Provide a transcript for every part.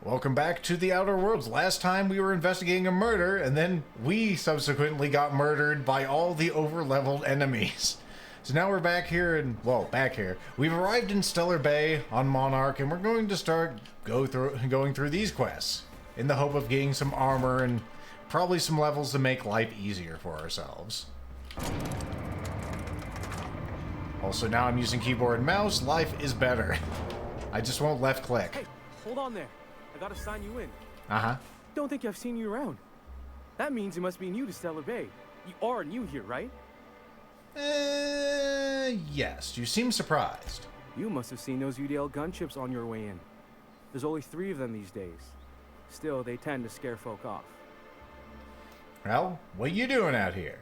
Welcome back to the Outer Worlds. Last time we were investigating a murder, and then we subsequently got murdered by all the over-leveled enemies. So now we're back here, back here. We've arrived in Stellar Bay on Monarch, and we're going to start going through these quests in the hope of getting some armor and probably some levels to make life easier for ourselves. Also, now I'm using keyboard and mouse. Life is better. I just won't left click. Hey, hold on there. I gotta sign you in. Uh-huh. Don't think I've seen you around. That means you must be new to Stellar Bay. You are new here, right? Yes. You seem surprised. You must have seen those UDL gunships on your way in. There's only 3 of them these days. Still, they tend to scare folk off. Well, what you doing out here?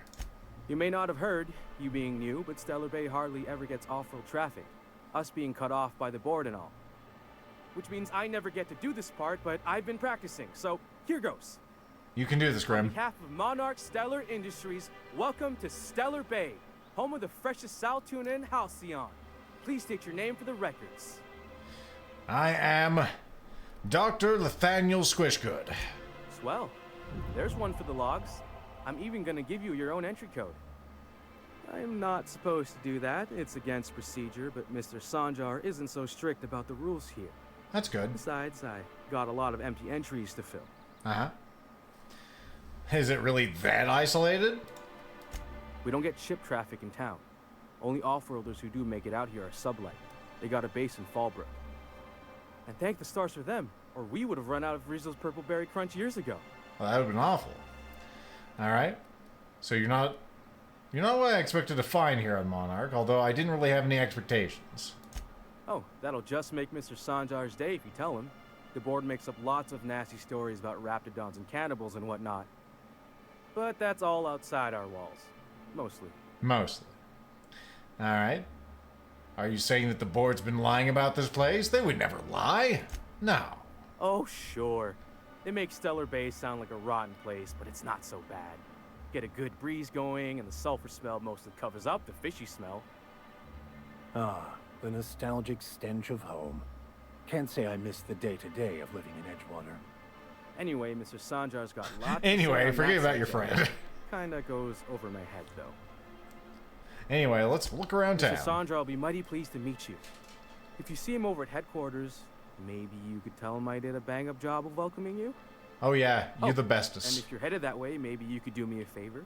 You may not have heard, you being new, but Stellar Bay hardly ever gets off-road traffic. Us being cut off by the board and all. Which means I never get to do this part, but I've been practicing, so here goes. You can do this, Grim. On behalf of Monarch Stellar Industries, welcome to Stellar Bay, home of the freshest sal tuna and halcyon. Please state your name for the records. I am Dr. Nathaniel Squishgood. Swell. There's one for the logs. I'm even gonna give you your own entry code. I'm not supposed to do that. It's against procedure, but Mr. Sanjar isn't so strict about the rules here. That's good. Besides, I got a lot of empty entries to fill. Uh-huh. Is it really that isolated? We don't get ship traffic in town. Only off-worlders who do make it out here are sublight. They got a base in Fallbrook. And thank the stars for them, or we would have run out of Rizzo's Purple Berry Crunch years ago. Well, that would have been awful. Alright. So you're not what I expected to find here on Monarch, although I didn't really have any expectations. Oh, that'll just make Mr. Sanjar's day if you tell him. The board makes up lots of nasty stories about raptidons and cannibals and whatnot. But that's all outside our walls. Mostly. Mostly. Alright. Are you saying that the board's been lying about this place? They would never lie. No. Oh, sure. They make Stellar Bay sound like a rotten place, but it's not so bad. Get a good breeze going, and the sulfur smell mostly covers up the fishy smell. Ah, the nostalgic stench of home. Can't say I miss the day-to-day of living in Edgewater. Anyway, Mr. Sanjar's got lots Anyway, to say forget on that about your subject. friend. Kinda goes over my head, though. Anyway, let's look around town. Mr. Sandra will be mighty pleased to meet you. If you see him over at headquarters, maybe you could tell him I did a bang-up job of welcoming you? Oh yeah, you're the bestest. And if you're headed that way, maybe you could do me a favor?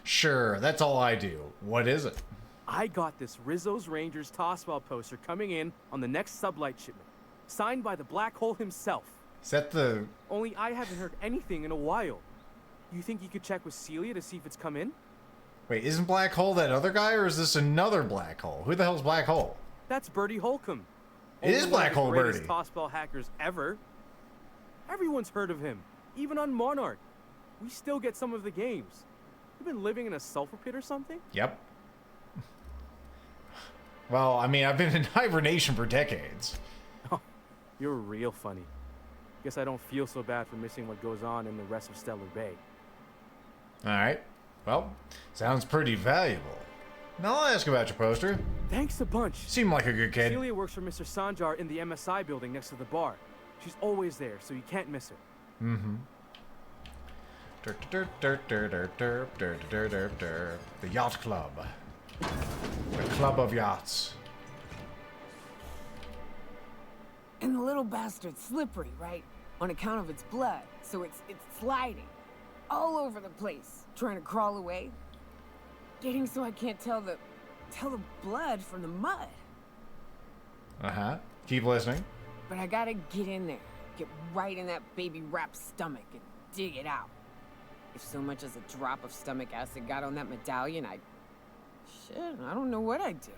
Sure, that's all I do. What is it? I got this Rizzo's Rangers Tosswell poster coming in on the next sublight shipment, signed by the Black Hole himself. Is that the... Only I haven't heard anything in a while. You think you could check with Celia to see if it's come in? Wait, isn't Black Hole that other guy, or is this another Black Hole? Who the hell's Black Hole? That's Bertie Holcomb. It is Black Hole Bertie. Tossball hackers ever. Everyone's heard of him, even on Monarch. We still get some of the games. You've been living in a sulfur pit or something? Yep. Well, I mean, I've been in hibernation for decades. Oh, you're real funny. Guess I don't feel so bad for missing what goes on in the rest of Stellar Bay. Alright. Well, sounds pretty valuable. Now I'll ask about your poster. Thanks a bunch. Seemed like a good kid. Celia works for Mr. Sanjar in the MSI building next to the bar. She's always there, so you can't miss her. Mm-hmm. The Yacht Club. The Club of Yachts. And the little bastard's slippery, right? On account of its blood, so it's sliding. All over the place, trying to crawl away. Getting so I can't tell the blood from the mud. Uh-huh. Keep listening. But I gotta get in there, get right in that baby rap's stomach and dig it out. If so much as a drop of stomach acid got on that medallion, shit, I don't know what I'd do.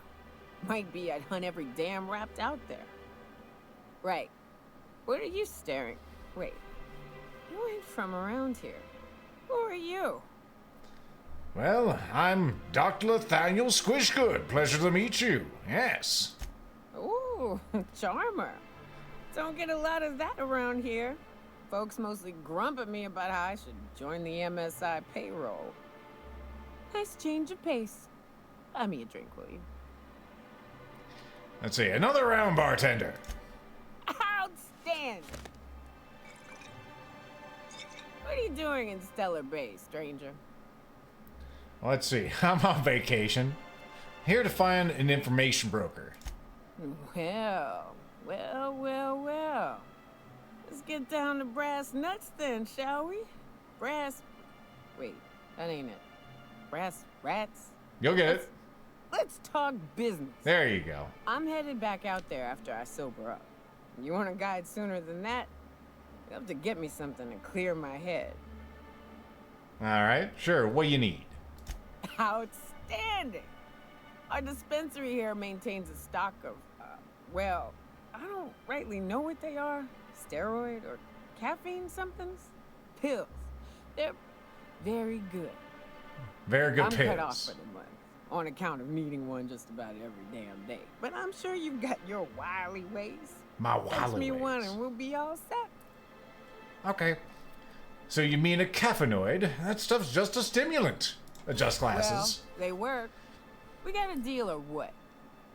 Might be I'd hunt every damn rapt out there. Right. What are you staring? Wait. You ain't from around here. Who are you? Well, I'm Dr. Nathaniel Squishgood. Pleasure to meet you. Yes. Ooh, charmer. Don't get a lot of that around here. Folks mostly grump at me about how I should join the MSI payroll. Nice change of pace. Buy me a drink, will you? Let's see, another round, bartender. Outstanding. you doing in Stellar Bay, stranger? Let's see. I'm on vacation. Here to find an information broker. Well. Let's get down to brass nuts then, shall we? Wait, that ain't it. Brass rats? You'll get it. Let's talk business. There you go. I'm headed back out there after I sober up. You want a guide sooner than that? You'll have to get me something to clear my head. Alright, sure. What do you need? Outstanding! Our dispensary here maintains a stock of, well, I don't rightly know what they are. Steroid or caffeine somethings? Pills. They're very good. Very good I'm pills. cut off for the month on account of needing one just about every damn day. But I'm sure you've got your wily ways. My Fetch wily me ways. one and we'll be all set. Okay. So you mean a caffeinoid? That stuff's just a stimulant. Adjust glasses. Well, they work. We got a deal or what?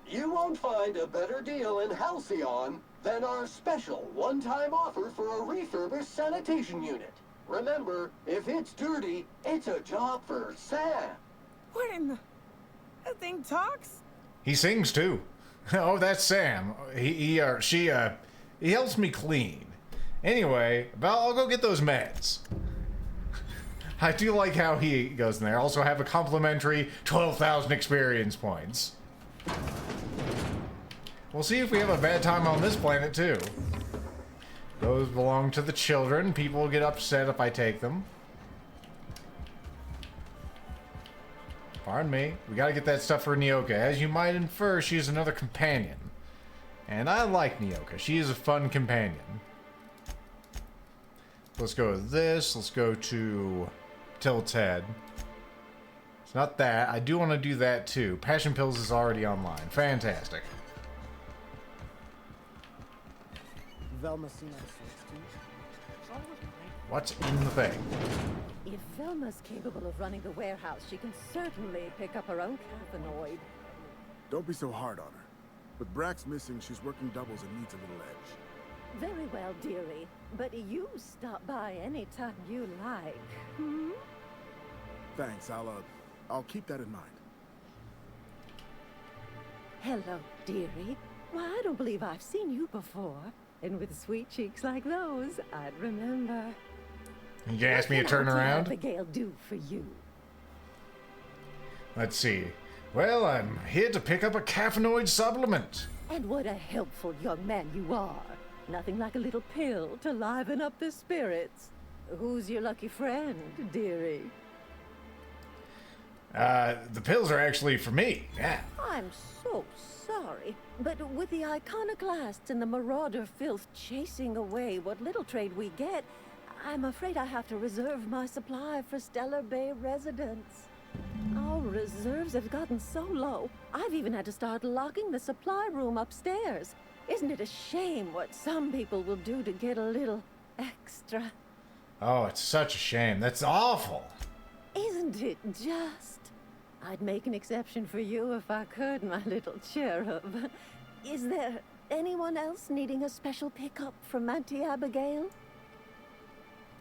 You won't find a better deal in Halcyon than our special one-time offer for a refurbished sanitation unit. Remember, if it's dirty, it's a job for Sam. What in the... That thing talks? He sings too. Oh, that's Sam. He helps me clean. Anyway, I'll go get those meds. I do like how he goes in there. Also have a complimentary 12,000 experience points. We'll see if we have a bad time on this planet too. Those belong to the children. People will get upset if I take them. Pardon me. We gotta get that stuff for Nyoka. As you might infer, she is another companion. And I like Nyoka. She is a fun companion. Let's go with this. Let's go to Tilt's Head. It's not that. I do want to do that too. Passion Pills is already online. Fantastic. Velma seen that 16? What's in the thing? If Velma's capable of running the warehouse, she can certainly pick up her own caffeinoid. Don't be so hard on her. With Brax missing, she's working doubles and needs a little edge. Very well, dearie. But you stop by anytime you like. Hmm? Thanks, I'll keep that in mind. Hello, dearie. Why, I don't believe I've seen you before. And with sweet cheeks like those, I'd remember. You can ask me to turn What can around? Abigail do for you? Let's see. Well, I'm here to pick up a caffeinoid supplement. And what a helpful young man you are. Nothing like a little pill to liven up the spirits. Who's your lucky friend, dearie? The pills are actually for me. Yeah. I'm so sorry, but with the iconoclasts and the marauder filth chasing away what little trade we get, I'm afraid I have to reserve my supply for Stellar Bay residents. Our reserves have gotten so low, I've even had to start locking the supply room upstairs. Isn't it a shame what some people will do to get a little extra? Oh, it's such a shame. That's awful. Isn't it just? I'd make an exception for you if I could, my little cherub. Is there anyone else needing a special pickup from Auntie Abigail?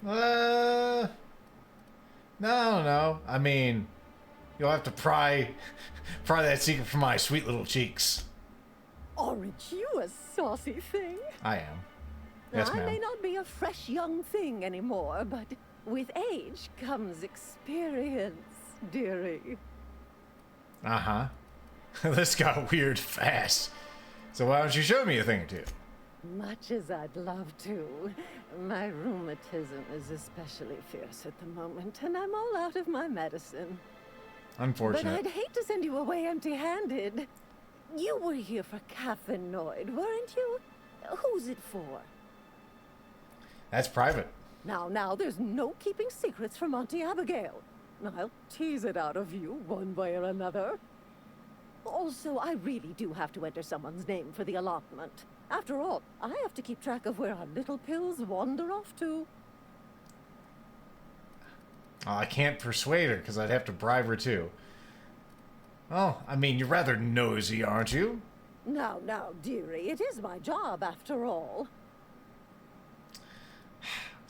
No. I mean, you'll have to pry that secret from my sweet little cheeks. Aren't you a saucy thing? I am. Yes, I may ma'am. not be a fresh young thing anymore, but with age comes experience, dearie. Uh-huh. This got weird fast. So why don't you show me a thing or two? Much as I'd love to, my rheumatism is especially fierce at the moment, and I'm all out of my medicine. But Unfortunate. I'd hate to send you away empty-handed. You were here for caffeinoid, weren't you? Who's it for? That's private. Now, there's no keeping secrets from Auntie Abigail. I'll tease it out of you one way or another. Also, I really do have to enter someone's name for the allotment. After all, I have to keep track of where our little pills wander off to. Oh, I can't persuade her because I'd have to bribe her too. Well, I mean, you're rather nosy, aren't you? Now, dearie, it is my job after all.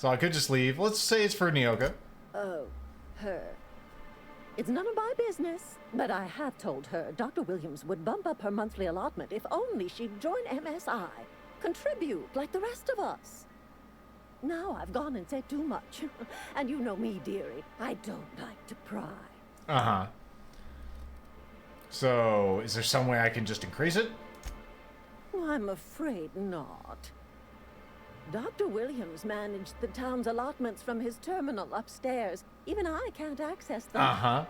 So I could just leave. Let's say it's for Nyoka. Oh, her. It's none of my business, but I have told her Dr. Williams would bump up her monthly allotment if only she'd join MSI. Contribute like the rest of us. Now I've gone and said too much. And you know me, dearie. I don't like to pry. Uh-huh. So, is there some way I can just increase it? Well, I'm afraid not. Dr. Williams managed the town's allotments from his terminal upstairs. Even I can't access them. Uh-huh.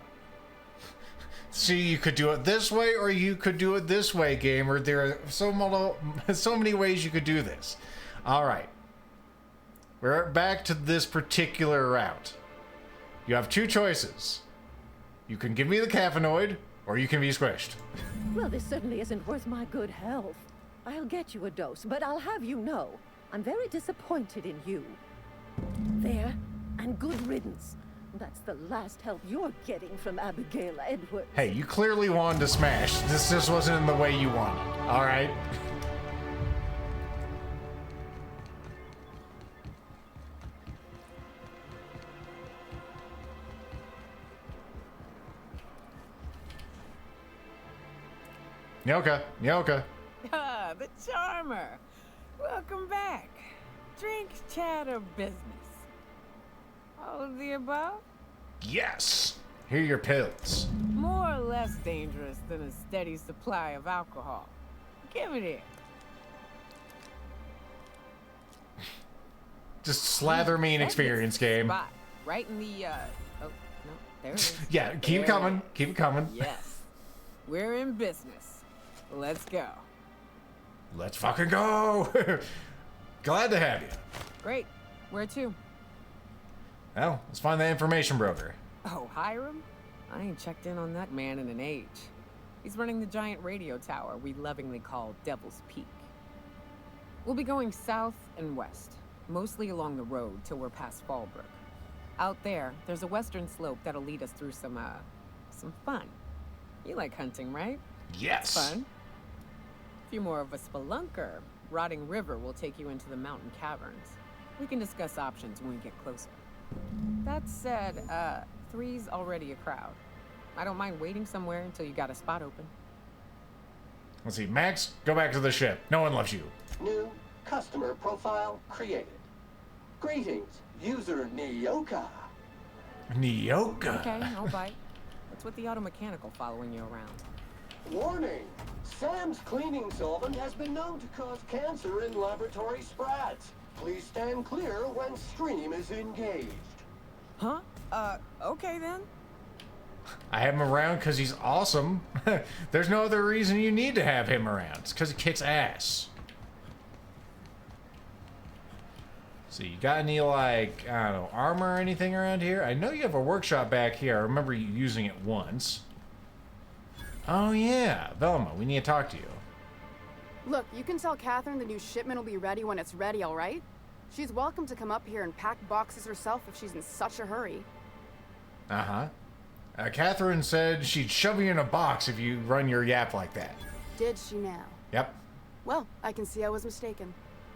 See, you could do it this way, or you could do it this way, gamer. There are so many ways you could do this. All right. We're back to this particular route. You have two choices. You can give me the caffeinoid, or you can be squished. Well, this certainly isn't worth my good health. I'll get you a dose, but I'll have you know, I'm very disappointed in you. There, and good riddance. That's the last help you're getting from Abigail Edwards. Hey, you clearly wanted to smash. This just wasn't in the way you wanted. All right? Nyoka. Ah, the charmer. Welcome back. Drink, chat, or business? All of the above? Yes. Here are your pills. More or less dangerous than a steady supply of alcohol. Give it here. Just slather me an experience game. Spot. Right in the, oh, no, there it is. Yeah, keep it coming. Keep it coming. Yes. We're in business. Let's go. Let's fucking go. Glad to have you. Great. Where to? Well, let's find the information broker. Oh, Hiram? I ain't checked in on that man in an age. He's running the giant radio tower we lovingly call Devil's Peak. We'll be going south and west, mostly along the road till we're past Fallbrook. Out there, there's a western slope that'll lead us through some fun. You like hunting, right? Yes. Fun. If you're more of a spelunker, Rotting River will take you into the mountain caverns. We can discuss options when we get closer. That said, 3's already a crowd. I don't mind waiting somewhere until you got a spot open. Let's see. Max, go back to the ship. No one loves you. New customer profile created. Greetings, user Nyoka. Nyoka. Okay, I'll bite. What's with the auto mechanical following you around? Warning! Sam's cleaning solvent has been known to cause cancer in laboratory sprats. Please stand clear when stream is engaged. Huh? Okay then. I have him around because he's awesome. There's no other reason you need to have him around. It's because he kicks ass. So you got any, like, I don't know, armor or anything around here? I know you have a workshop back here. I remember you using it once. Oh yeah, Velma, we need to talk to you. Look, you can tell Catherine the new shipment will be ready when it's ready, all right? She's welcome to come up here and pack boxes herself if she's in such a hurry. Uh-huh. Catherine said she'd shove you in a box if you run your yap like that. Did she now? Yep. Well, I can see I was mistaken.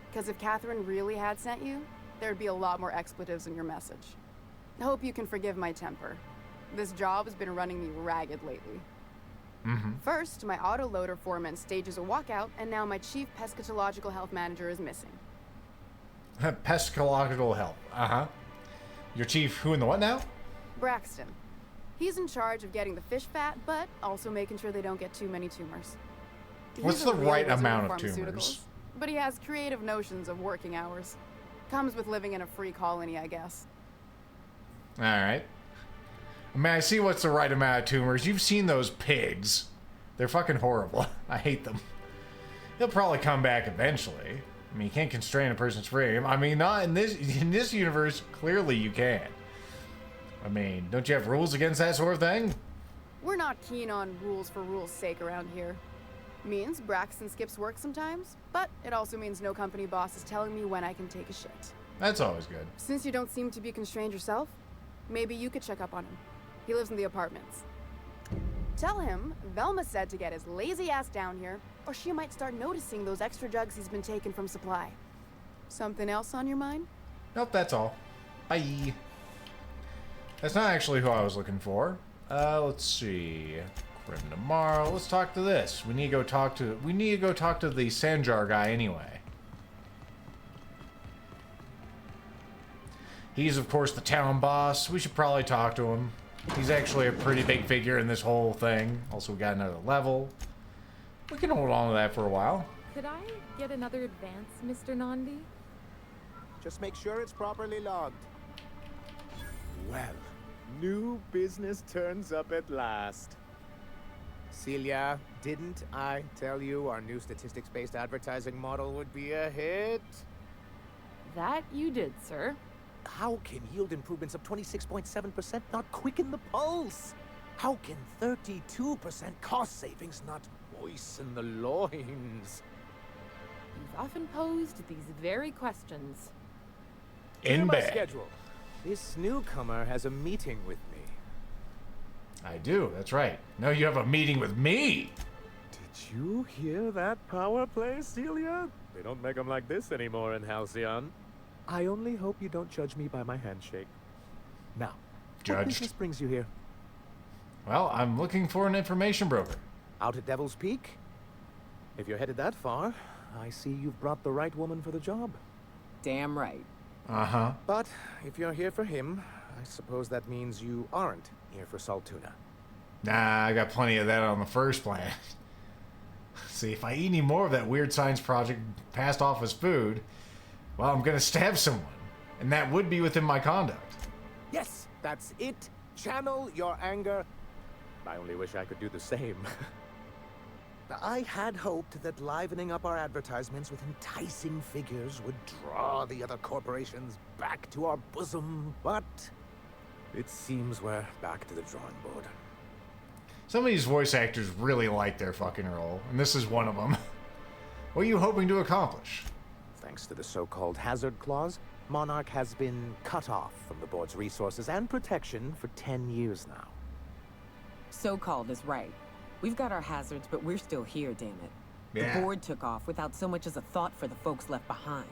Because if Catherine really had sent you, there'd be a lot more expletives in your message. I hope you can forgive my temper. This job has been running me ragged lately. Mm-hmm. First, my autoloader foreman stages a walkout, and now my chief pescatological health manager is missing. Pescological health. Uh-huh. Your chief who and the what now? Braxton. He's in charge of getting the fish fat, but also making sure they don't get too many tumors. What's He's the a real right wizard amount with of tumors? pharmaceuticals, but he has creative notions of working hours. Comes with living in a free colony, I guess. All right. I mean, I see what's the right amount of tumors. You've seen those pigs. They're fucking horrible. I hate them. He'll probably come back eventually. I mean, you can't constrain a person's freedom. I mean, not in this universe. Clearly, you can. I mean, don't you have rules against that sort of thing? We're not keen on rules for rules' sake around here. Means Braxton skips work sometimes, but it also means no company boss is telling me when I can take a shit. That's always good. Since you don't seem to be constrained yourself, maybe you could check up on him. He lives in the apartments. Tell him Velma said to get his lazy ass down here, or she might start noticing those extra jugs he's been taking from supply. Something else on your mind? Nope, that's all. Bye. That's not actually who I was looking for. Let's see. Grim tomorrow. Let's talk to this. We need to go talk to the Sanjar guy anyway. He's of course the town boss. We should probably talk to him. He's actually a pretty big figure in this whole thing. Also, we got another level. We can hold on to that for a while. Could I get another advance, Mr. Nandi? Just make sure it's properly logged. Well, new business turns up at last. Celia, didn't I tell you our new statistics-based advertising model would be a hit? That you did, sir. How can yield improvements of 26.7% not quicken the pulse? How can 32% cost savings not moisten the loins? You've often posed these very questions. In Here's my bed. schedule. This newcomer has a meeting with me. I do, that's right. No, you have a meeting with me. Did you hear that power play, Celia? They don't make them like this anymore in Halcyon. I only hope you don't judge me by my handshake. Now, what business brings you here? Well, I'm looking for an information broker. Out at Devil's Peak? If you're headed that far, I see you've brought the right woman for the job. Damn right. Uh-huh. But if you're here for him, I suppose that means you aren't here for Saltuna. Nah, I got plenty of that on the first plan. See, if I eat any more of that weird science project passed off as food, well, I'm gonna stab someone. And that would be within my conduct. Yes, that's it. Channel your anger. I only wish I could do the same. I had hoped that livening up our advertisements with enticing figures would draw the other corporations back to our bosom, but it seems we're back to the drawing board. Some of these voice actors really like their fucking role, and this is one of them. What are you hoping to accomplish? Thanks to the so-called hazard clause, Monarch has been cut off from the board's resources and protection for 10 years now. So-called is right. We've got our hazards, but we're still here, damn it. Yeah. The board took off without so much as a thought for the folks left behind.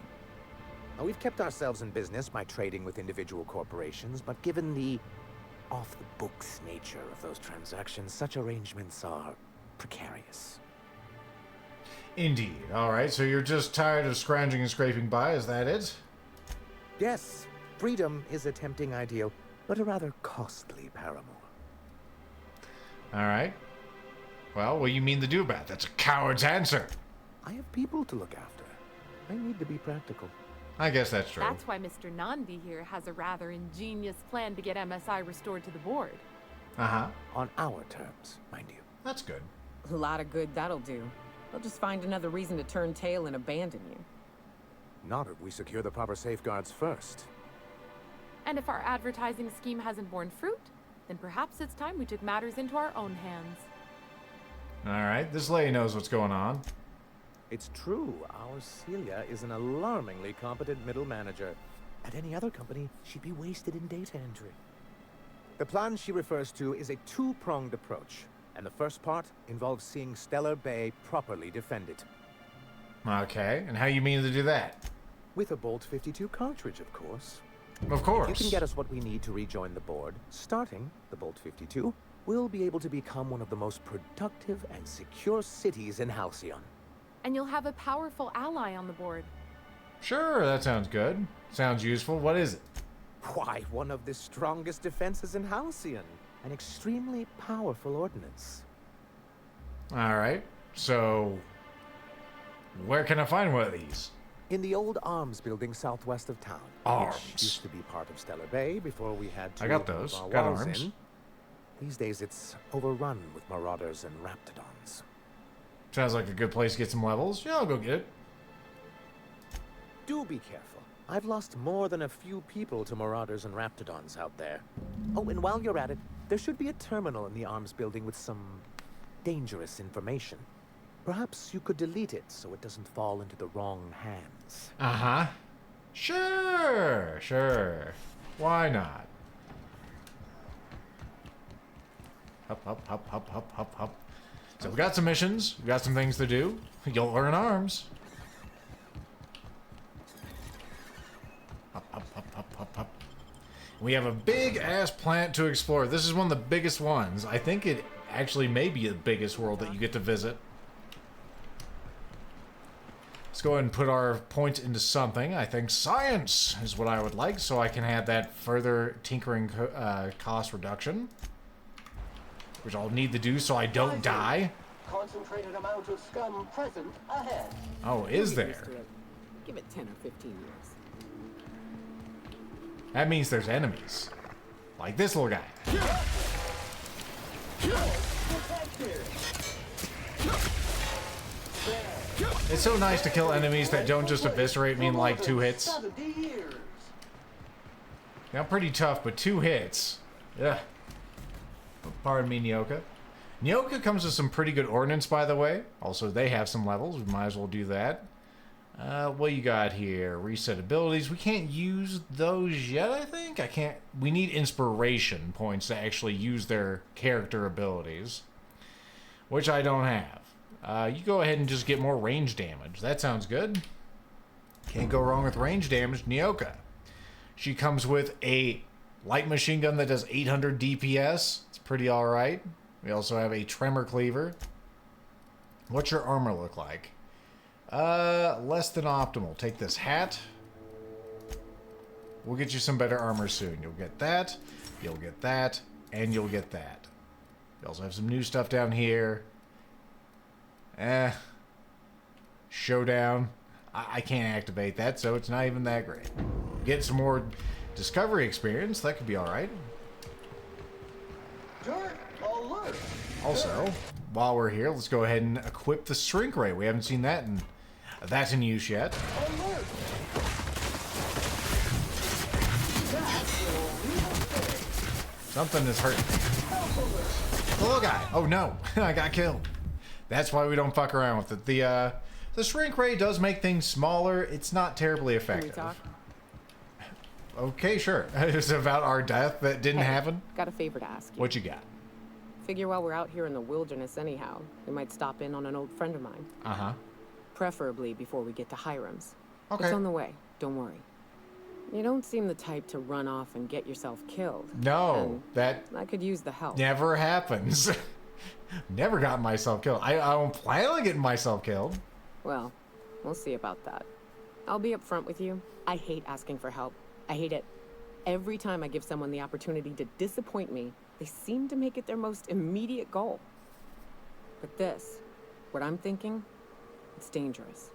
Now, we've kept ourselves in business by trading with individual corporations, but given the off-the-books nature of those transactions, such arrangements are precarious. Indeed. Alright, so you're just tired of scrounging and scraping by, is that it? Yes, freedom is a tempting ideal, but a rather costly paramour. Alright. Well, what do you mean to do about it? That's a coward's answer. I have people to look after. I need to be practical. I guess that's true. That's why Mr. Nandi here has a rather ingenious plan to get MSI restored to the board. Uh-huh. On our terms, mind you. That's good. A lot of good that'll do. They'll just find another reason to turn tail and abandon you. Not if we secure the proper safeguards first. And if our advertising scheme hasn't borne fruit, then perhaps it's time we took matters into our own hands. Alright, this lady knows what's going on. It's true, our Celia is an alarmingly competent middle manager. At any other company, she'd be wasted in data entry. The plan she refers to is a two-pronged approach, and the first part involves seeing Stellar Bay properly defended. Okay, and how you mean to do that? With a Bolt 52 cartridge, of course. Of course. If you can get us what we need to rejoin the board, starting the Bolt 52, we'll be able to become one of the most productive and secure cities in Halcyon. And you'll have a powerful ally on the board. Sure, that sounds good. Sounds useful. What is it? Why, one of the strongest defenses in Halcyon. An extremely powerful ordnance. Alright, so where can I find one of these? In the old arms building southwest of town. Arms. Which used to be part of Stellar Bay before we had to I got move those. our Got walls arms. in. These days it's overrun with marauders and raptidons. Sounds like a good place to get some levels. Yeah, I'll go get it. Do be careful. I've lost more than a few people to marauders and raptidons out there. Oh, and while you're at it, there should be a terminal in the arms building with some dangerous information. Perhaps you could delete it so it doesn't fall into the wrong hands. Uh-huh. Sure. Why not? Hop. So we got some missions. We got some things to do. You'll learn arms. Hop. We have a big ass planet to explore. This is one of the biggest ones. I think it actually may be the biggest world that you get to visit. Let's go ahead and put our points into something. I think science is what I would like, so I can have that further tinkering cost reduction, which I'll need to do so I don't die. Concentrated amount of scum present ahead. Oh, is there? Give it 10 or 15 years. That means there's enemies. Like this little guy. It's so nice to kill enemies that don't just eviscerate me in like 2 hits. Now pretty tough, but 2 hits. Yeah. Pardon me, Nyoka. Nyoka comes with some pretty good ordnance, by the way. Also, they have some levels. We might as well do that. What you got here? Reset abilities. We can't use those yet, I think. I can't. We need inspiration points to actually use their character abilities, which I don't have. You go ahead and just get more range damage. That sounds good. Can't go wrong with range damage. Nyoka. She comes with a light machine gun that does 800 DPS. It's pretty alright. We also have a tremor cleaver. What's your armor look like? Less than optimal. Take this hat. We'll get you some better armor soon. You'll get that, you'll get that, and you'll get that. We also have some new stuff down here. Showdown. I can't activate that, so it's not even that great. Get some more discovery experience. That could be alright. Also, while we're here, let's go ahead and equip the shrink ray. We haven't seen that in use yet. Something is hurting. The little guy. Oh no, I got killed. That's why we don't fuck around with it. The shrink ray does make things smaller. It's not terribly effective. Can we talk? Okay, sure. It's about our death that didn't happen. Got a favor to ask you. What you got? Figure while we're out here in the wilderness anyhow, we might stop in on an old friend of mine. Uh-huh. Preferably before we get to Hiram's. Okay. It's on the way. Don't worry. You don't seem the type to run off and get yourself killed. No, that I could use the help. never happens. Never got myself killed. I don't plan on getting myself killed. Well, we'll see about that. I'll be upfront with you. I hate asking for help. I hate it. Every time I give someone the opportunity to disappoint me, they seem to make it their most immediate goal. But this, what I'm thinking, it's dangerous.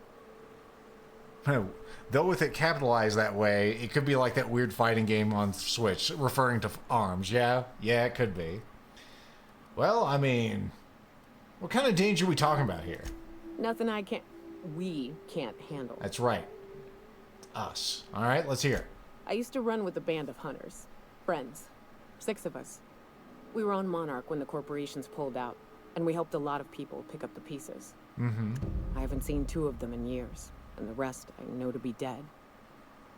Though with it capitalized that way, it could be like that weird fighting game on Switch, referring to arms. Yeah, it could be. Well, I mean, what kind of danger are we talking about here? Nothing we can't handle. That's right. Us. All right, let's hear. I used to run with a band of hunters. Friends. 6 of us. We were on Monarch when the corporations pulled out, and we helped a lot of people pick up the pieces. Mm-hmm. I haven't seen 2 of them in years, and the rest I know to be dead.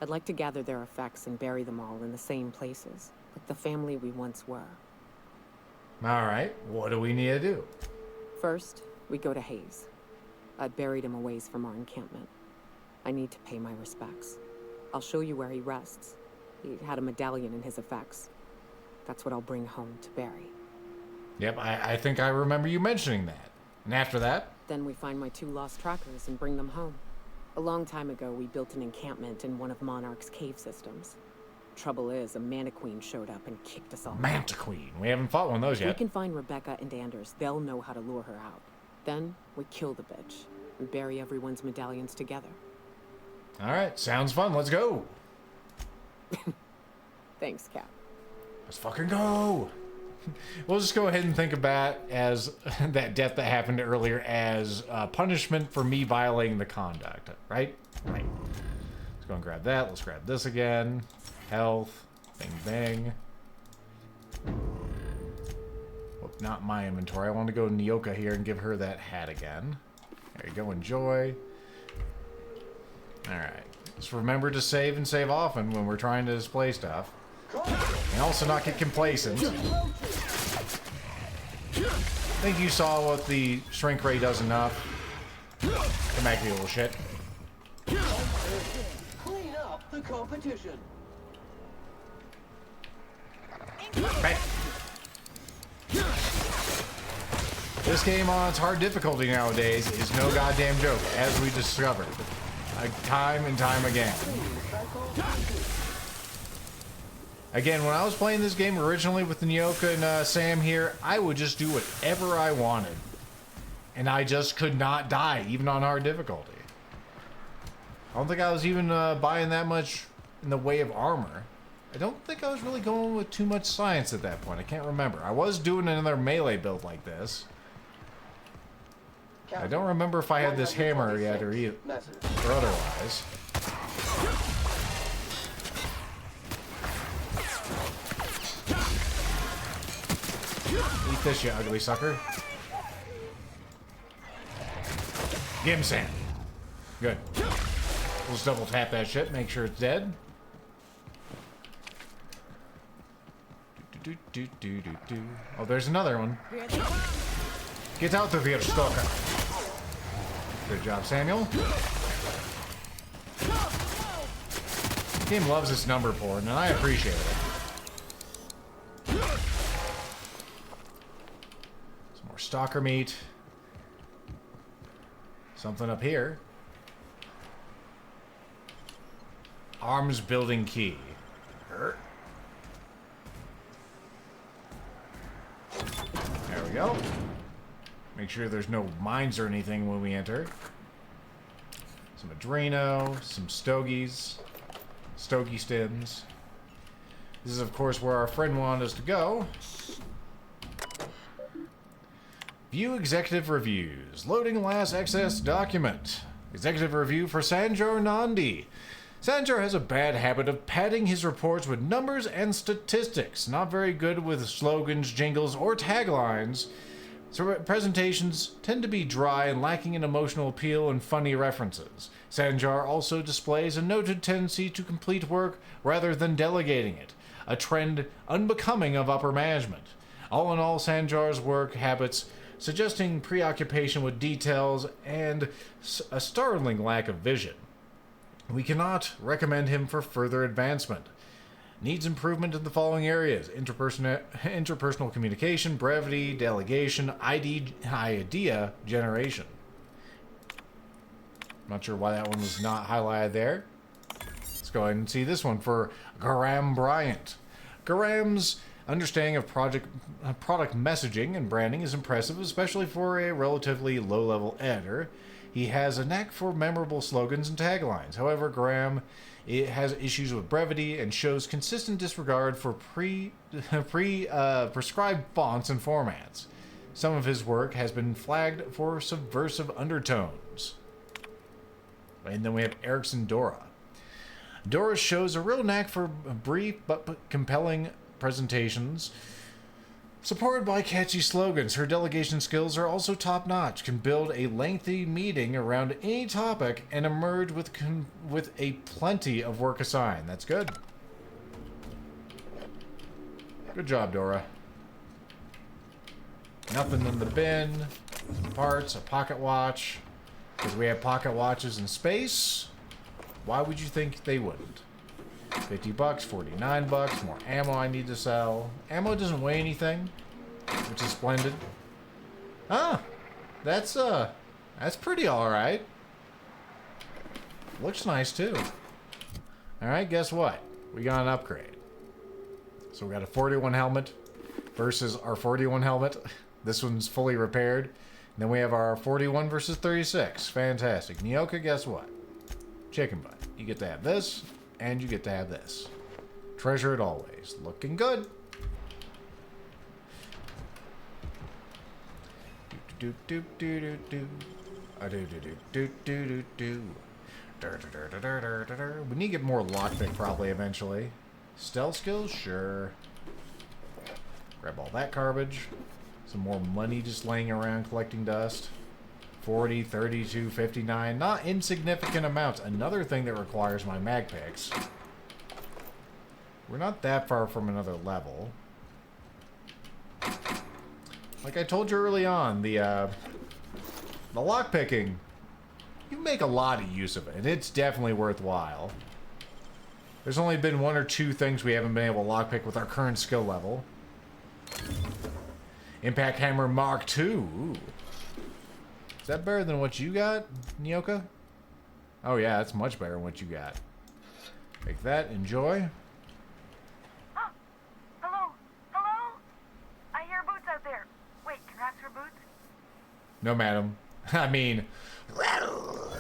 I'd like to gather their effects and bury them all in the same places, like the family we once were. All right, what do we need to do? First, we go to Hayes. I'd buried him a ways from our encampment. I need to pay my respects. I'll show you where he rests. He had a medallion in his effects. That's what I'll bring home to bury. Yep, I think I remember you mentioning that. And after that? Then we find my 2 lost trackers and bring them home. A long time ago, we built an encampment in one of Monarch's cave systems. Trouble is, a Mantiqueen showed up and kicked us all out. Mantiqueen? We haven't fought one of those yet. We can find Rebecca and Anders. They'll know how to lure her out. Then, we kill the bitch and bury everyone's medallions together. All right, sounds fun. Let's go. Thanks, Cap. Let's fucking go. We'll just go ahead and think of that as that death that happened earlier as punishment for me violating the conduct, right? Right. Let's go and grab that. Let's grab this again. Health. Bang, bang. Well, not my inventory. I want to go to Nyoka here and give her that hat again. There you go. Enjoy. All right. Just remember to save and save often when we're trying to display stuff. And also not get complacent. I think you saw what the shrink ray does enough. Come back here, little shit. Clean up the competition. Bang. This game on its hard difficulty nowadays is no goddamn joke, as we discovered. Time and time again. Again, when I was playing this game originally with Nyoka and Sam here, I would just do whatever I wanted. And I just could not die, even on hard difficulty. I don't think I was even buying that much in the way of armor. I don't think I was really going with too much science at that point. I can't remember. I was doing another melee build like this. I don't remember if I had this hammer yet or otherwise. Eat this, you ugly sucker. Give him Sam. Good. We'll just double tap that shit, make sure it's dead. Oh, there's another one. Get out of here, stalker. Good job, Samuel. The game loves its number porn, and I appreciate it. Some more stalker meat. Something up here. Arms building key. There we go. Make sure there's no mines or anything when we enter. Some Adreno, some Stogies. Stogie stems. This is, of course, where our friend wanted us to go. View executive reviews. Loading last access document. Executive review for Sanjor Nandi. Sanjor has a bad habit of padding his reports with numbers and statistics. Not very good with slogans, jingles, or taglines. So presentations tend to be dry and lacking in emotional appeal and funny references. Sanjar also displays a noted tendency to complete work rather than delegating it, a trend unbecoming of upper management. All in all, Sanjar's work habits suggesting preoccupation with details and a startling lack of vision. We cannot recommend him for further advancement. Needs improvement in the following areas: interpersonal communication, brevity, delegation, idea generation. Not sure why that one was not highlighted there. Let's go ahead and see this one for Graham Bryant. Graham's understanding of product messaging and branding is impressive, especially for a relatively low-level editor. He has a knack for memorable slogans and taglines. However, Graham has issues with brevity and shows consistent disregard for prescribed fonts and formats. Some of his work has been flagged for subversive undertones. And then we have Erickson Dora. Dora shows a real knack for brief but compelling presentations, supported by catchy slogans. Her delegation skills are also top-notch, can build a lengthy meeting around any topic and emerge with a plenty of work assigned. That's good. Good job, Dora. Nothing in the bin. Some parts, a pocket watch. Because we have pocket watches in space. Why would you think they wouldn't? 50 bucks, 49 bucks, more ammo I need to sell. Ammo doesn't weigh anything, which is splendid. Ah, that's pretty alright. Looks nice too. Alright, guess what? We got an upgrade. So we got a 41 helmet versus our 41 helmet. This one's fully repaired. And then we have our 41 versus 36. Fantastic. Nyoka, guess what? Chicken butt. You get to have this, and you get to have this. Treasure it always. Looking good. Do do do do do. Do do do do do do. We need to get more lockpick probably eventually. Stealth skills, sure. Grab all that garbage. Some more money just laying around collecting dust. 40, 32, 59. Not insignificant amounts. Another thing that requires my mag picks. We're not that far from another level. Like I told you early on, the lockpicking, you make a lot of use of it, and it's definitely worthwhile. There's only been 1 or 2 things we haven't been able to lockpick with our current skill level. Impact Hammer Mark II. Ooh. Is that better than what you got, Nyoka? Oh yeah, that's much better than what you got. Take that, enjoy. Oh, hello, hello? I hear boots out there. Wait, can rats hear boots? No, madam. I mean... Get away!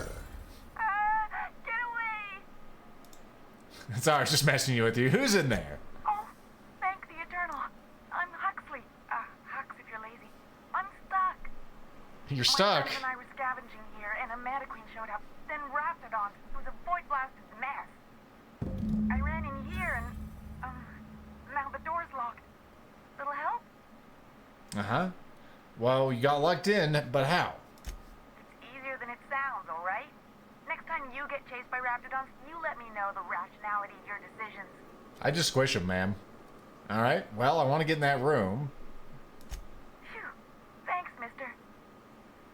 Sorry, I was just messing with you. Who's in there? Oh, thank the Eternal. I'm Huxley. Hux if you're lazy. I'm stuck. You're stuck? My friends and I were scavenging here, and a Meta Queen showed up. Then Raptidon. It was a void-blasted mess. I ran in here, and, now the door's locked. Little help? Uh-huh. Well, you got locked in, but how? It's easier than it sounds, alright? Next time you get chased by Raptidons, you let me know the rationality of your decisions. I just squish him, ma'am. Alright, well, I want to get in that room. Phew. Thanks, mister.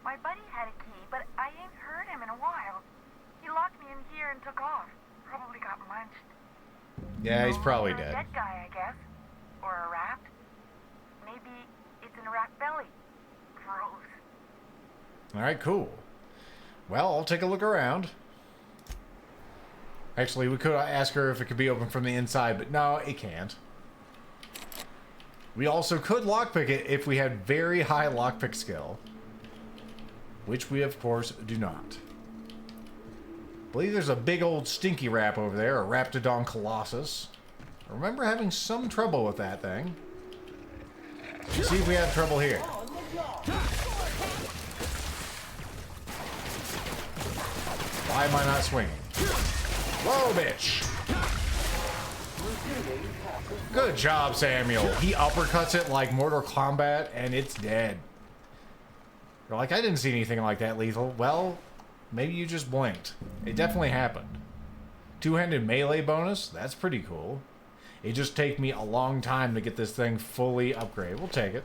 My buddy had a key, but I ain't heard him in a while. He locked me in here and took off. Probably got munched. Yeah, he's probably Or a dead. dead guy, I guess. Or a rat. Maybe it's in a rat belly. Gross. Alright, cool. Well, I'll take a look around. Actually, we could ask her if it could be open from the inside, but no, it can't. We also could lockpick it if we had very high lockpick skill. Which we, of course, do not. I believe there's a big old stinky rap over there, a Raptidon Colossus. I remember having some trouble with that thing. Let's see if we have trouble here. Why am I not swinging? Whoa, bitch! Good job, Samuel. He uppercuts it like Mortal Kombat, and it's dead. You're like, I didn't see anything like that, Lethal. Well, maybe you just blinked. It definitely happened. Two-handed melee bonus? That's pretty cool. It just take me a long time to get this thing fully upgraded. We'll take it.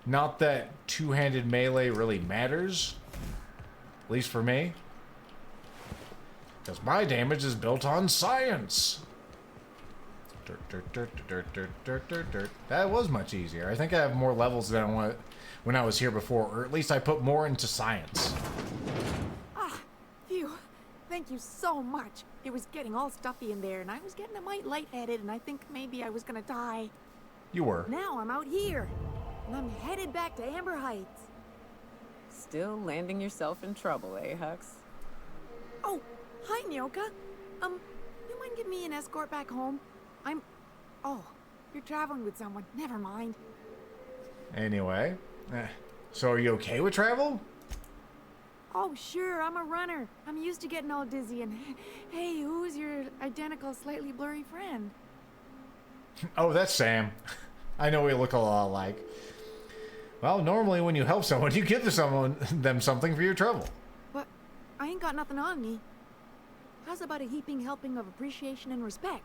Not that two-handed melee really matters. At least for me. Because my damage is built on science. That was much easier. I think I have more levels than I want when I was here before, or at least I put more into science. Ah, phew. Thank you so much. It was getting all stuffy in there, and I was getting a mite lightheaded, and I think maybe I was gonna die. You were. Now I'm out here, and I'm headed back to Amber Heights. Still landing yourself in trouble, eh, Hux? Oh, hi, Nyoka. You mind giving me an escort back home? Oh, you're traveling with someone. Never mind. Anyway, so are you okay with travel? Oh, sure, I'm a runner. I'm used to getting all dizzy, and hey, who's your identical, slightly blurry friend? Oh, that's Sam. I know we look a lot alike. Well, normally when you help someone, you give them something for your trouble. But I ain't got nothing on me. How's about a heaping helping of appreciation and respect?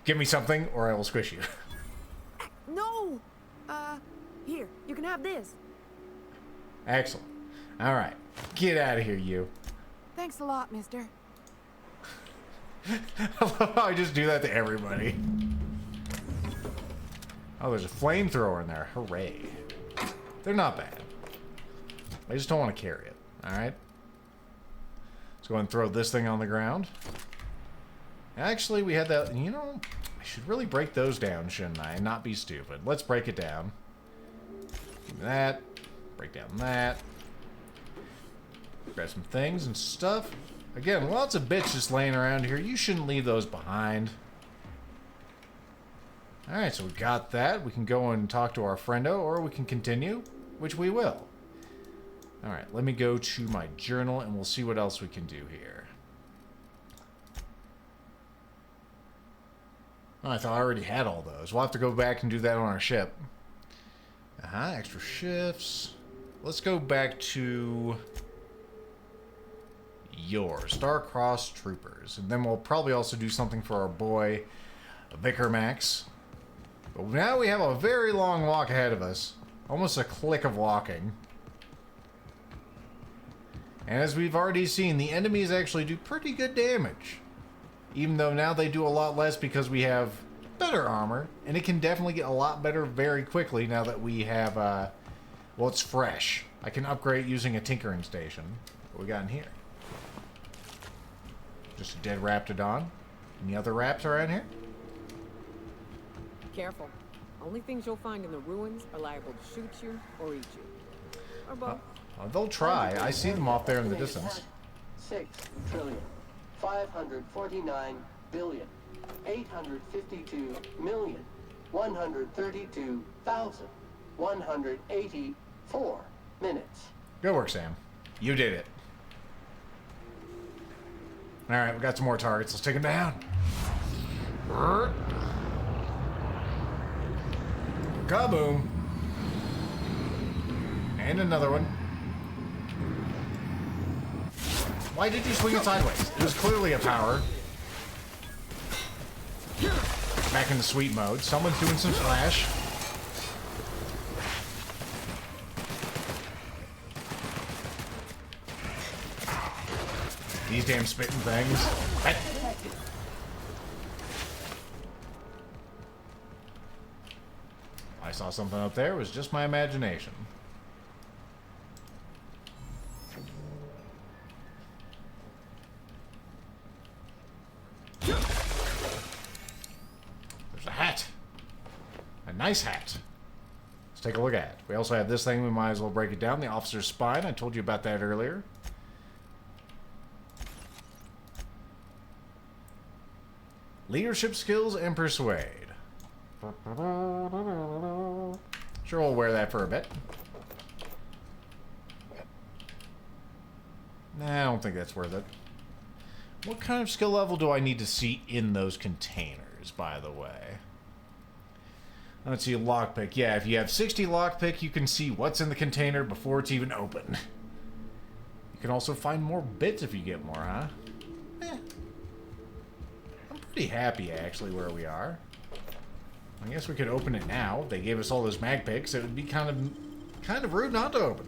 Give me something or I will squish you. No! Here, you can have this. Excellent. Alright. Get out of here, you. Thanks a lot, mister. I love how I just do that to everybody. Oh, there's a flamethrower in there. Hooray. They're not bad. I just don't want to carry it. Alright? Let's go ahead and throw this thing on the ground. Actually, we had that... You know, I should really break those down, shouldn't I? And not be stupid. Let's break it down. Do that. Break down that. Grab some things and stuff. Again, lots of bits just laying around here. You shouldn't leave those behind. Alright, so we got that. We can go and talk to our friendo, or we can continue, which we will. Alright, let me go to my journal, and we'll see what else we can do here. Oh, I thought I already had all those. We'll have to go back and do that on our ship. Extra shifts. Let's go back to... your Star-Crossed Troopers. And then we'll probably also do something for our boy, Vicar Max. But now we have a very long walk ahead of us. Almost a click of walking. And as we've already seen, the enemies actually do pretty good damage. Even though now they do a lot less because we have better armor. And it can definitely get a lot better very quickly now that we have, well, it's fresh. I can upgrade using a tinkering station. What we got in here? Just a dead Raptidon. Any other raps around here? Careful. Only things you'll find in the ruins are liable to shoot you or eat you. Or both. They'll try. I see them off there in the distance. 6 trillion, 549 billion, 852 million, 132,184 minutes. Good work, Sam. You did it. Alright, we got some more targets. Let's take them down. Kaboom. And another one. Why did you swing it sideways? It was clearly a power. Back into sweet mode. Someone's doing some slash. These damn spitting things. Hey. I saw something up there. It was just my imagination. There's a hat. A nice hat. Let's take a look at it. We also have this thing. We might as well break it down. The officer's spine. I told you about that earlier. Leadership skills and persuade. Sure, we'll wear that for a bit. Nah, I don't think that's worth it. What kind of skill level do I need to see in those containers, by the way? Let's see, lockpick. Yeah, if you have 60 lockpick, you can see what's in the container before it's even open. You can also find more bits if you get more, huh? Pretty happy, actually, where we are. I guess we could open it now. If they gave us all those mag picks, it would be kind of rude not to open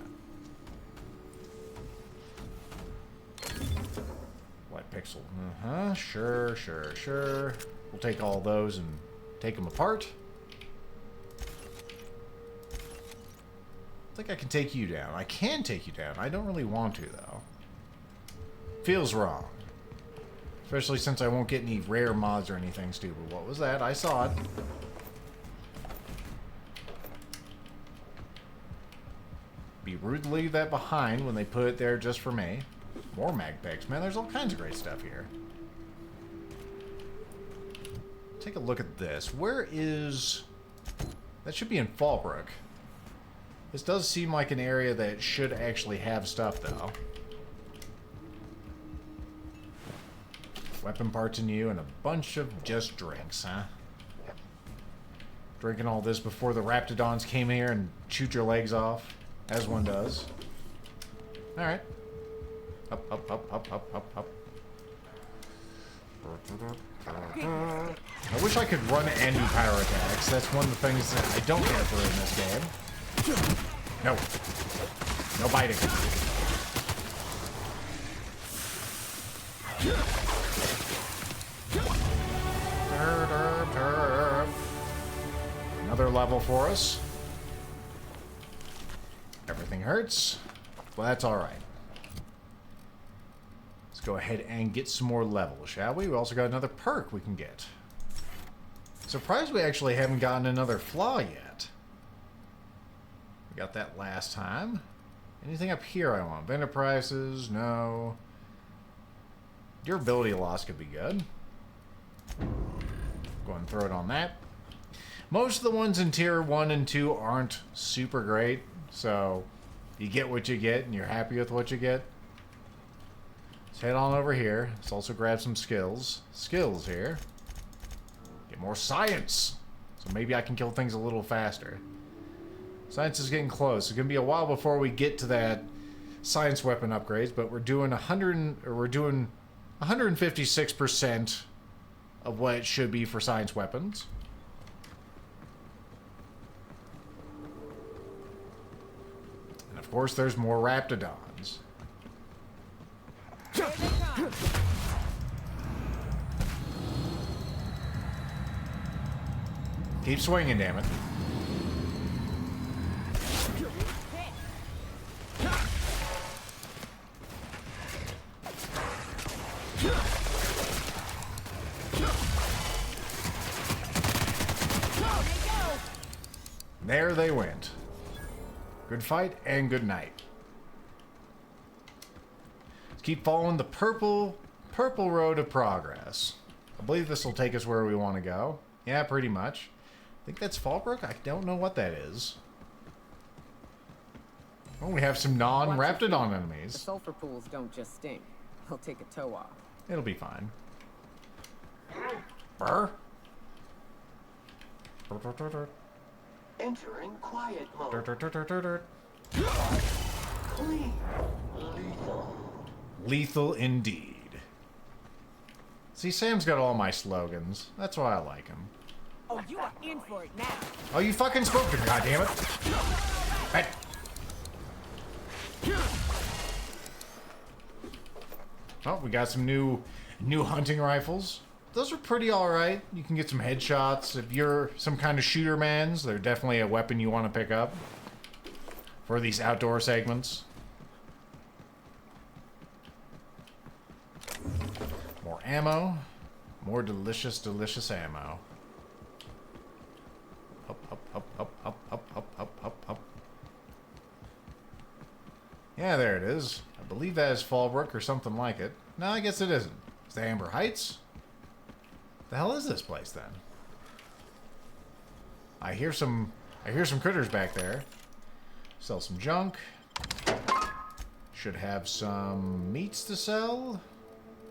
it. White pixel. Sure. We'll take all those and take them apart. I think I can take you down. I can take you down. I don't really want to, though. Feels wrong. Especially since I won't get any rare mods or anything stupid. What was that? I saw it. Be rude to leave that behind when they put it there just for me. More mag packs. Man, there's all kinds of great stuff here. Take a look at this. Where is... That should be in Fallbrook. This does seem like an area that should actually have stuff, though. Weapon parts in you and a bunch of just drinks, huh? Drinking all this before the Raptidons came here and shoot your legs off, as one does. Alright. Up. I wish I could run and do power attacks. That's one of the things that I don't care for in this game. No. No biting. Another level for us. Everything hurts. Well, that's alright. Let's go ahead and get some more levels, shall we? We also got another perk we can get. Surprised we actually haven't gotten another flaw yet. We got that last time. Anything up here I want? Vendor prices? No. Durability loss could be good. Go ahead and throw it on that. Most of the ones in tier 1 and 2 aren't super great, so you get what you get and you're happy with what you get. Let's head on over here. Let's also grab some skills. Skills here. Get more science. So maybe I can kill things a little faster. Science is getting close. It's gonna be a while before we get to that science weapon upgrades, but we're doing 156% of what it should be for science weapons. And of course, there's more Raptidons. Keep swinging, damn it. There they went. Good fight and good night. Let's keep following the purple road of progress. I believe this will take us where we want to go. Yeah, pretty much. I think that's Fallbrook. I don't know what that is. Oh, we have some non-Raptidon The enemies. sulfur pools don't just stink. He'll take a toe off. It'll be fine. Brr. Entering quiet mode. Clean. Lethal. Lethal indeed. See, Sam's got all my slogans. That's why I like him. Oh, you are in for it now. Oh, you fucking spoke to me, goddammit. Hey. Oh, we got some new hunting rifles. Those are pretty alright. You can get some headshots. If you're some kind of shooter mans, they're definitely a weapon you want to pick up for these outdoor segments. More ammo. More delicious, delicious ammo. Up, up, up, up, up, up, up, up, up, up. Yeah, there it is. I believe that is Fallbrook or something like it. No, I guess it isn't. It's the Amber Heights? The hell is this place then? I hear some critters back there. Sell some junk. Should have some meats to sell.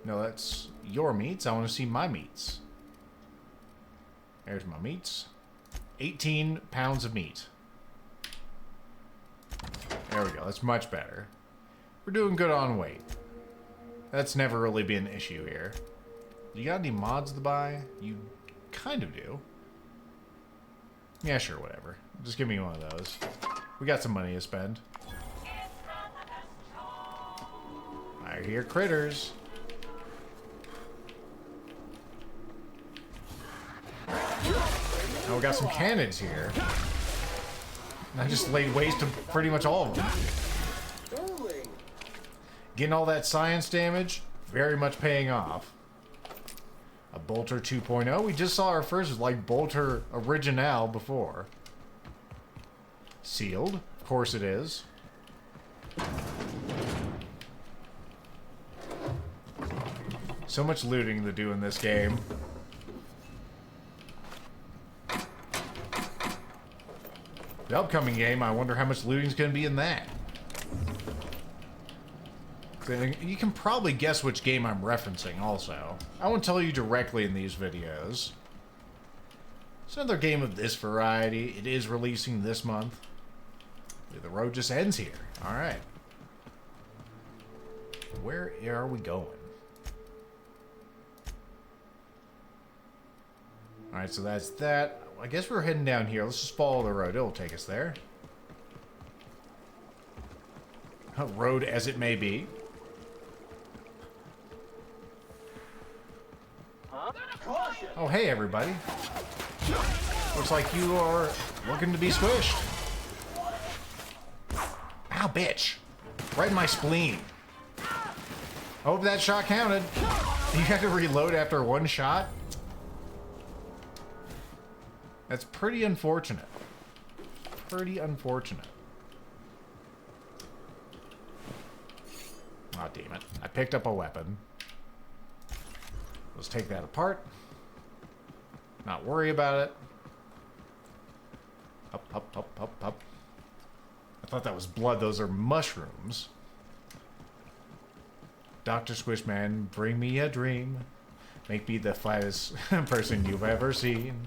No, that's your meats. I want to see my meats. There's my meats. 18 pounds of meat. There we go. That's much better. We're doing good on weight. That's never really been an issue here. You got any mods to buy? You kind of do. Yeah, sure, whatever. Just give me one of those. We got some money to spend. I hear critters. Oh, we got some cannons here. And I just laid waste to pretty much all of them. Getting all that science damage, very much paying off. A Bolter 2.0. We just saw our first, like, Bolter Original before. Sealed. Of course it is. So much looting to do in this game. The upcoming game, I wonder how much looting's going to be in that. You can probably guess which game I'm referencing also. I won't tell you directly in these videos. It's another game of this variety. It is releasing this month. The road just ends here. Alright. Where are we going? Alright, so that's that. I guess we're heading down here. Let's just follow the road. It'll take us there. A road as it may be. Oh, hey, everybody. Looks like you are looking to be squished. Ow, bitch. Right in my spleen. Hope that shot counted. You have to reload after one shot? That's pretty unfortunate. Pretty unfortunate. Aw, damn it. I picked up a weapon. Let's take that apart. Not worry about it. Up, up, up, up, up. I thought that was blood. Those are mushrooms. Dr. Squishman, bring me a dream. Make me the flattest person you've ever seen.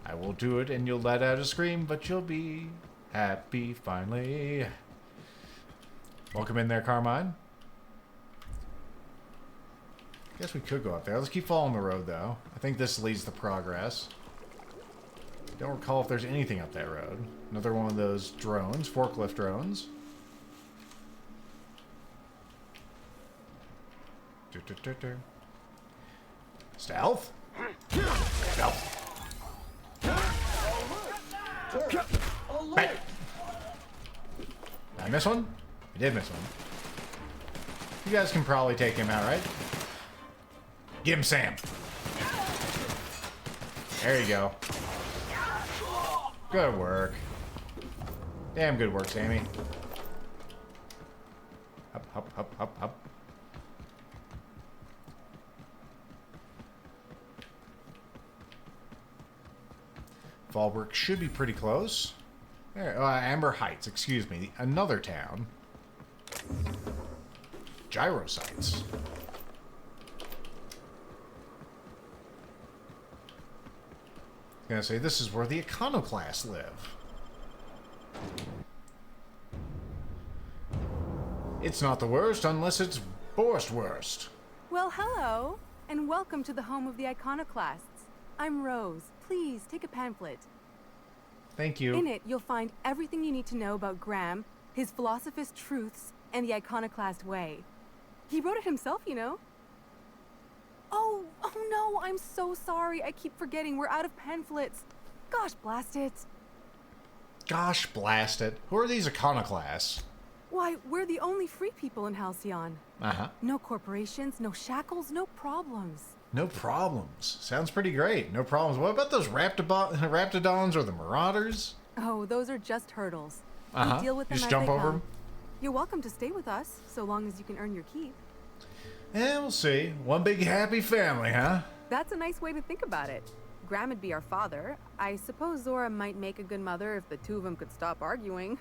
I will do it and you'll let out a scream, but you'll be happy finally. Welcome in there, Carmine. Guess we could go up there. Let's keep following the road, though. I think this leads to progress. Don't recall if there's anything up that road. Another one of those drones, forklift drones. Stealth? Stealth. Dirt. Alert. Bang. Did I miss one? I did miss one. You guys can probably take him out, right? Get him, Sam. There you go. Good work. Damn good work, Sammy. Up, up, up, up, up. Fallbrook should be pretty close. There, Amber Heights, excuse me. Another town. Gyro sites. I was gonna say, this is where the iconoclasts live. It's not the worst unless it's Borst worst. Well, hello, and welcome to the home of the iconoclasts. I'm Rose. Please take a pamphlet. Thank you. In it, you'll find everything you need to know about Graham, his philosophist truths, and the iconoclast way. He wrote it himself, you know. Oh no, I'm so sorry. I keep forgetting we're out of pamphlets. Gosh blast it. Gosh blast it. Who are these iconoclasts? Why, we're the only free people in Halcyon. Uh-huh. No corporations, no shackles, no problems. No problems. Sounds pretty great. No problems. What about those raptidons or the marauders? Oh, those are just hurdles. Uh-huh. We deal with them Just as jump they over come. them? You're welcome to stay with us, so long as you can earn your keep. Yeah, we'll see. One big happy family, huh? That's a nice way to think about it. Graham would be our father. I suppose Zora might make a good mother if the two of them could stop arguing.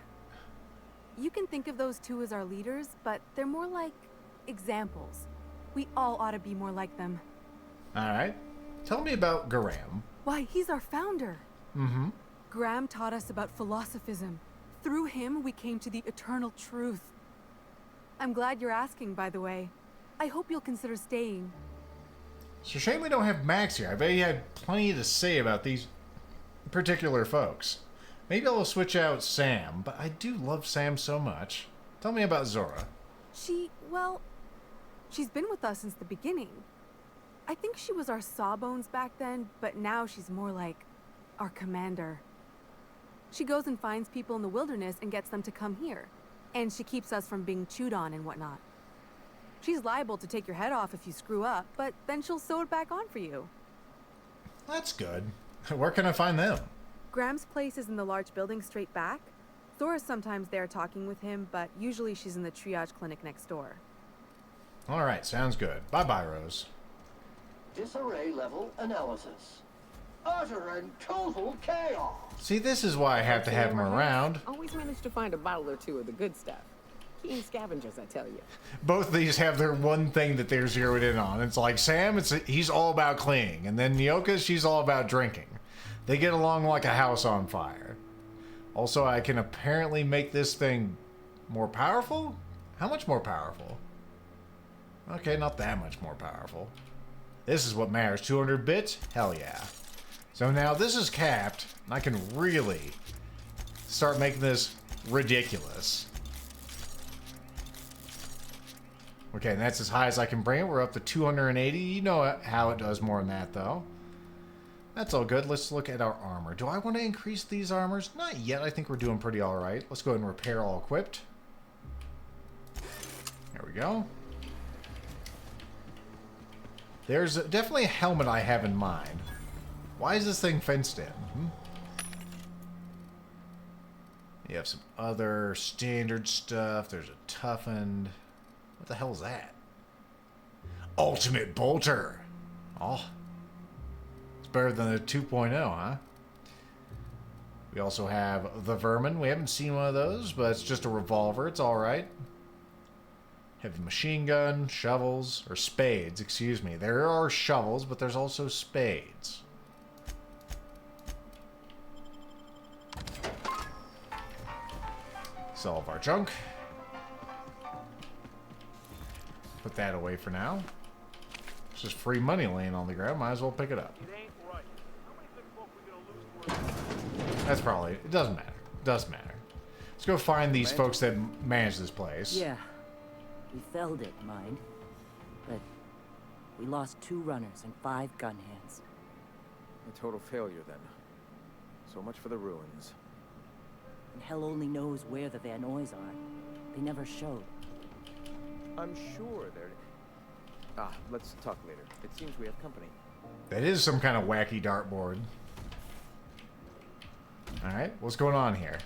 You can think of those two as our leaders, but they're more like examples. We all ought to be more like them. Alright. Tell me about Graham. Why, he's our founder. Mm-hmm. Graham taught us about philosophism. Through him, we came to the eternal truth. I'm glad you're asking, by the way. I hope you'll consider staying. It's a shame we don't have Max here. I bet he had plenty to say about these particular folks. Maybe I'll switch out Sam, but I do love Sam so much. Tell me about Zora. Well, she's been with us since the beginning. I think she was our sawbones back then, but now she's more like our commander. She goes and finds people in the wilderness and gets them to come here. And she keeps us from being chewed on and whatnot. She's liable to take your head off if you screw up, but then she'll sew it back on for you. That's good. Where can I find them? Graham's place is in the large building straight back. Zora's sometimes there talking with him, but usually she's in the triage clinic next door. Alright, sounds good. Bye-bye, Rose. Disarray level analysis. Utter and total chaos. See, this is why I have to have him around. Always manage to find a bottle or two of the good stuff. Keen scavengers, I tell you. Both of these have their one thing that they're zeroed in on. It's like Sam, he's all about cleaning. And then Nyoka, she's all about drinking. They get along like a house on fire. Also, I can apparently make this thing more powerful? How much more powerful? Okay, not that much more powerful. This is what matters. 200 bits? Hell yeah. So now this is capped, and I can really start making this ridiculous. Okay, and that's as high as I can bring it. We're up to 280. You know how it does more than that, though. That's all good. Let's look at our armor. Do I want to increase these armors? Not yet. I think we're doing pretty all right. Let's go ahead and repair all equipped. There we go. There's definitely a helmet I have in mind. Why is this thing fenced in? You have some other standard stuff. There's a toughened... What the hell is that? Ultimate Bolter. Oh. It's better than the 2.0, huh? We also have the Vermin. We haven't seen one of those, but it's just a revolver. It's alright. Heavy machine gun, shovels, or spades, excuse me. There are shovels, but there's also spades. Sell all of our junk. Put that away for now. It's just free money laying on the ground. Might as well pick it up. That's probably... It doesn't matter. It doesn't matter. Let's go find these folks that manage this place. Yeah. We felled it, mind. But we lost 2 runners and 5 gun hands. A total failure, then. So much for the ruins. and hell only knows where the Van Noys are. They never showed. I'm sure they're... let's talk later. It seems we have company. That is some kind of wacky dartboard. Alright, what's going on here?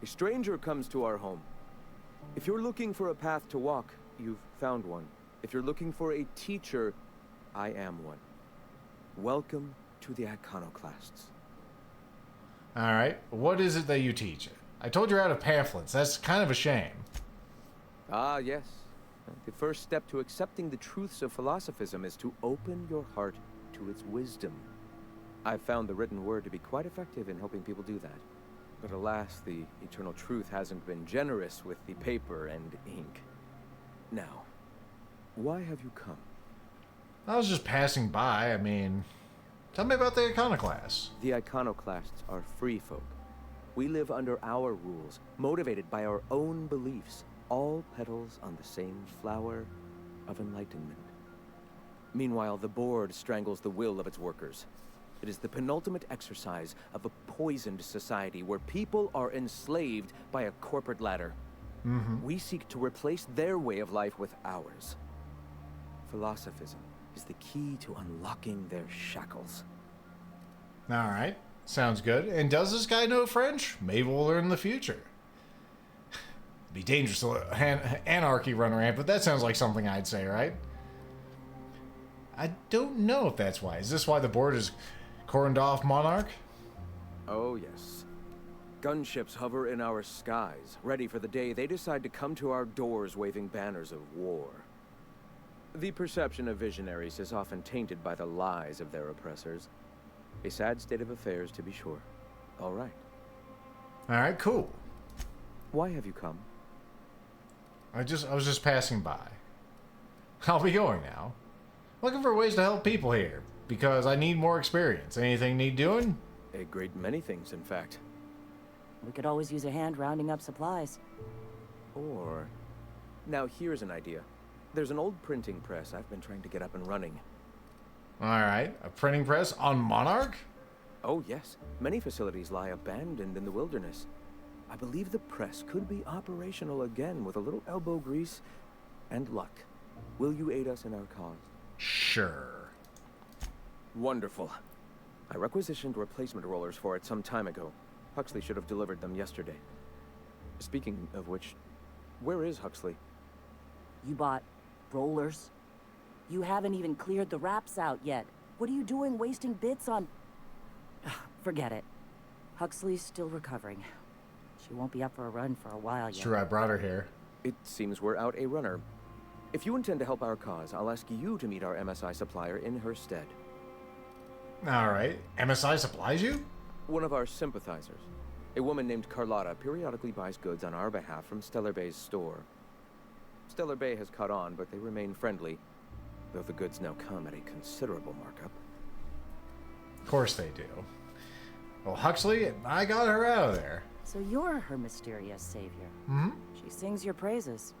A stranger comes to our home. If you're looking for a path to walk, you've found one. If you're looking for a teacher, I am one. Welcome to the Iconoclasts. Alright, what is it that you teach? I told you you're out of pamphlets. That's kind of a shame. Ah, yes. The first step to accepting the truths of philosophism is to open your heart to its wisdom. I've found the written word to be quite effective in helping people do that. But alas, the eternal truth hasn't been generous with the paper and ink. Now, why have you come? I was just passing by. I mean, tell me about the Iconoclasts. The Iconoclasts are free folk. We live under our rules, motivated by our own beliefs, all petals on the same flower of enlightenment. Meanwhile, the board strangles the will of its workers. It is the penultimate exercise of a poisoned society where people are enslaved by a corporate ladder. We seek to replace their way of life with ours. Philosophism is the key to unlocking their shackles. Alright, sounds good. And does this guy know French? Maybe we'll learn in the future. Be dangerous to let anarchy run rampant, but that sounds like something I'd say, right? I don't know if that's why. Is this why the board is cordoned off Monarch? Oh, yes. Gunships hover in our skies, ready for the day they decide to come to our doors waving banners of war. The perception of visionaries is often tainted by the lies of their oppressors. A sad state of affairs, to be sure. All right. All right, cool. Why have you come? I was just passing by. I'll be going now. Looking for ways to help people here, because I need more experience. Anything need doing? A great many things, in fact. We could always use a hand rounding up supplies. Or... Now here's an idea. There's an old printing press I've been trying to get up and running. Alright, a printing press on Monarch? Oh yes, many facilities lie abandoned in the wilderness. I believe the press could be operational again with a little elbow grease and luck. Will you aid us in our cause? Sure. Wonderful. I requisitioned replacement rollers for it some time ago. Huxley should have delivered them yesterday. Speaking of which, where is Huxley? You bought rollers? You haven't even cleared the wraps out yet. What are you doing wasting bits on... Forget it. Huxley's still recovering. She won't be up for a run for a while yet. Sure, I brought her here. It seems we're out a runner. If you intend to help our cause, I'll ask you to meet our MSI supplier in her stead. Alright. MSI supplies you? One of our sympathizers. A woman named Carlotta periodically buys goods on our behalf from Stellar Bay's store. Stellar Bay has caught on, but they remain friendly, though the goods now come at a considerable markup. Of course they do. Well, Huxley, I got her out of there. So you're her mysterious savior. Hmm? She sings your praises.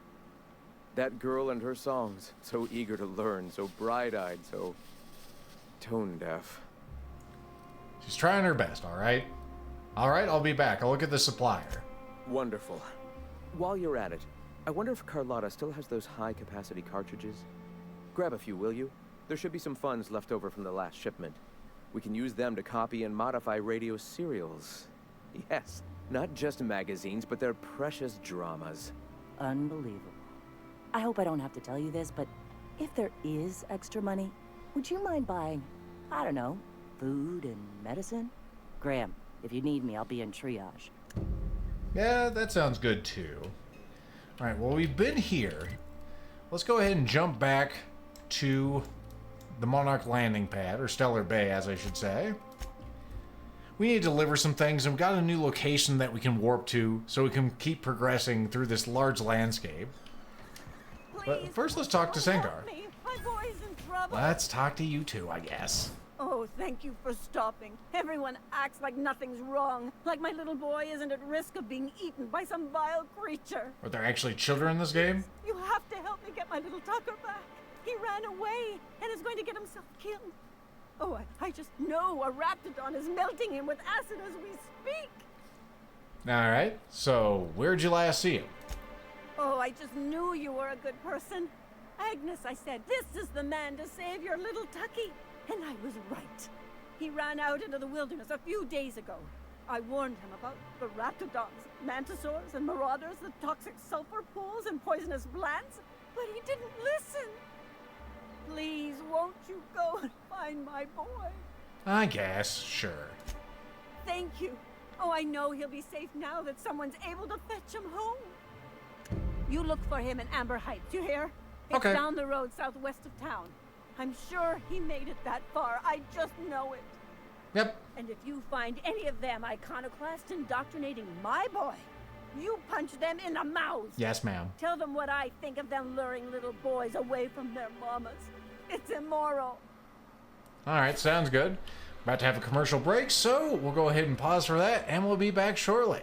That girl and her songs, so eager to learn, so bright-eyed, so tone-deaf. She's trying her best, alright? Alright, I'll be back. I'll look at the supplier. Wonderful. While you're at it, I wonder if Carlotta still has those high-capacity cartridges? Grab a few, will you? There should be some funds left over from the last shipment. We can use them to copy and modify radio serials. Yes, not just magazines, but their precious dramas. Unbelievable. I hope I don't have to tell you this, but if there is extra money, would you mind buying, I don't know, food and medicine? Graham, if you need me, I'll be in triage. Yeah, that sounds good too. Alright, well, we've been here. Let's go ahead and jump back to the Monarch landing pad, or Stellar Bay, as I should say. We need to deliver some things, and we've got a new location that we can warp to, so we can keep progressing through this large landscape. But first, let's talk to Sengar. My boy's in trouble. Let's talk to you two, I guess. Oh, thank you for stopping. Everyone acts like nothing's wrong, like my little boy isn't at risk of being eaten by some vile creature. Are there actually children in this game? You have to help me get my little Tucker back. He ran away and is going to get himself killed. Oh, I just know a raptidon is melting him with acid as we speak. Alright, so where'd you last see him? Oh, I just knew you were a good person. Agnes, I said, this is the man to save your little Tucky. And I was right. He ran out into the wilderness a few days ago. I warned him about the raptidons, mantisaurs, and marauders, the toxic sulfur pools, and poisonous plants, but he didn't listen. Please, won't you go and find my boy? I guess, sure. Thank you. Oh, I know he'll be safe now that someone's able to fetch him home. You look for him in Amber Heights, you hear? It's Okay. down the road southwest of town. I'm sure he made it that far. I just know it. Yep. And if you find any of them iconoclasts indoctrinating my boy, you punch them in the mouth. Yes, ma'am. Tell them what I think of them luring little boys away from their mamas. It's immoral. Alright, sounds good. About to have a commercial break, so we'll go ahead and pause for that, and we'll be back shortly.